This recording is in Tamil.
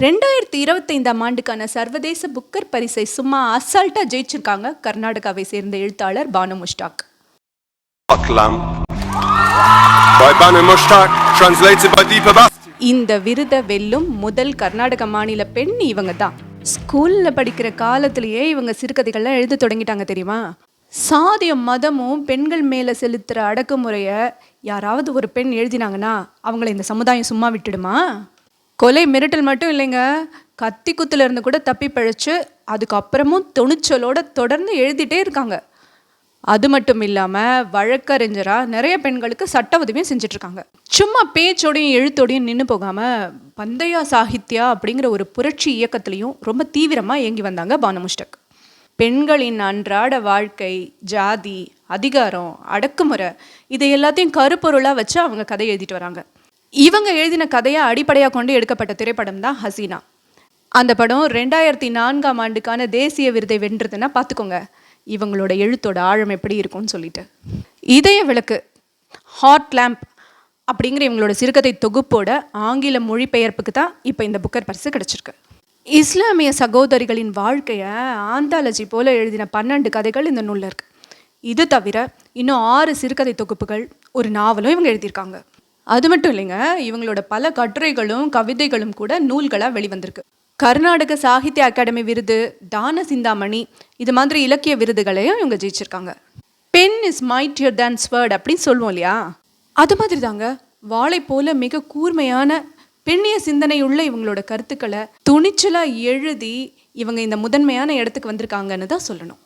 2025ஆம் ஆண்டுக்கான சர்வதேச புக்கர் பரிசை சும்மா அசால்ட்டா ஜெயிச்சிருக்காங்க கர்நாடகாவை சேர்ந்த எழுத்தாளர் பானு முஷ்டாக். இந்த விருதை வெல்லும் முதல் கர்நாடக மாநில பெண் இவங்க தான். ஸ்கூல்ல படிக்கிற காலத்திலேயே இவங்க சிறுகதைகள்லாம் எழுத தொடங்கிட்டாங்க தெரியுமா? சாதியும் மதமும் பெண்கள் மேல செலுத்துற அடக்குமுறைய யாராவது ஒரு பெண் எழுதினாங்கன்னா அவங்கள இந்த சமுதாயம் சும்மா விட்டுடுமா? கொலை மிரட்டல் மட்டும் இல்லைங்க, கத்தி குத்துல இருந்து கூட தப்பி பிழைச்சு அதுக்கப்புறமும் துணிச்சலோட தொடர்ந்து எழுதிட்டே இருக்காங்க. அது மட்டும் இல்லாமல் வழக்கறிஞராக நிறைய பெண்களுக்கு சட்ட உதவியும் செஞ்சிட்ருக்காங்க. சும்மா பேச்சோடையும் எழுத்தோடையும் நின்று போகாமல் பந்தயா சாகித்யா அப்படிங்கிற ஒரு புரட்சி இயக்கத்துலேயும் ரொம்ப தீவிரமாக இயங்கி வந்தாங்க பானு முஷ்டாக். பெண்களின் அன்றாட வாழ்க்கை, ஜாதி, அதிகாரம், அடக்குமுறை இதை எல்லாத்தையும் கருப்பொருளாக வச்சு அவங்க கதை எழுதிட்டு வராங்க. இவங்க எழுதின கதையை அடிப்படையாக கொண்டு எடுக்கப்பட்ட திரைப்படம் தான் ஹசீனா. அந்த படம் 2004ஆம் ஆண்டுக்கான தேசிய விருதை வென்றதுன்னா பார்த்துக்கோங்க இவங்களோட எழுத்தோட ஆழம் எப்படி இருக்கும்னு சொல்லிட்டு. இதய விளக்கு, ஹாட் லேம்ப் அப்படிங்கிற இவங்களோட சிறுகதை தொகுப்போட ஆங்கில மொழிபெயர்ப்புக்கு தான் இப்போ இந்த புக்கர் பரிசு கிடச்சிருக்கு. இஸ்லாமிய சகோதரிகளின் வாழ்க்கையை ஆந்தாலஜி போல எழுதின 12 கதைகள் இந்த நூலில் இருக்குது. இது தவிர இன்னும் 6 சிறுகதை தொகுப்புகள், ஒரு நாவலும் இவங்க எழுதியிருக்காங்க. அது மட்டும் இல்லைங்க, இவங்களோட பல கட்டுரைகளும் கவிதைகளும் கூட நூல்களாக வெளிவந்திருக்கு. கர்நாடக சாகித்ய அகாடமி விருது, தான சிந்தாமணி இது மாதிரி இலக்கிய விருதுகளையும் இவங்க ஜெயிச்சிருக்காங்க. Pen is mightier than sword அப்படின்னு சொல்லுவோம் இல்லையா, அது மாதிரி தாங்க வாளை போல மிக கூர்மையான பெண்ணிய சிந்தனையுள்ள இவங்களோட கருத்துக்களை துணிச்சலாக எழுதி இவங்க இந்த முதன்மையான இடத்துக்கு வந்திருக்காங்கன்னு தான் சொல்லணும்.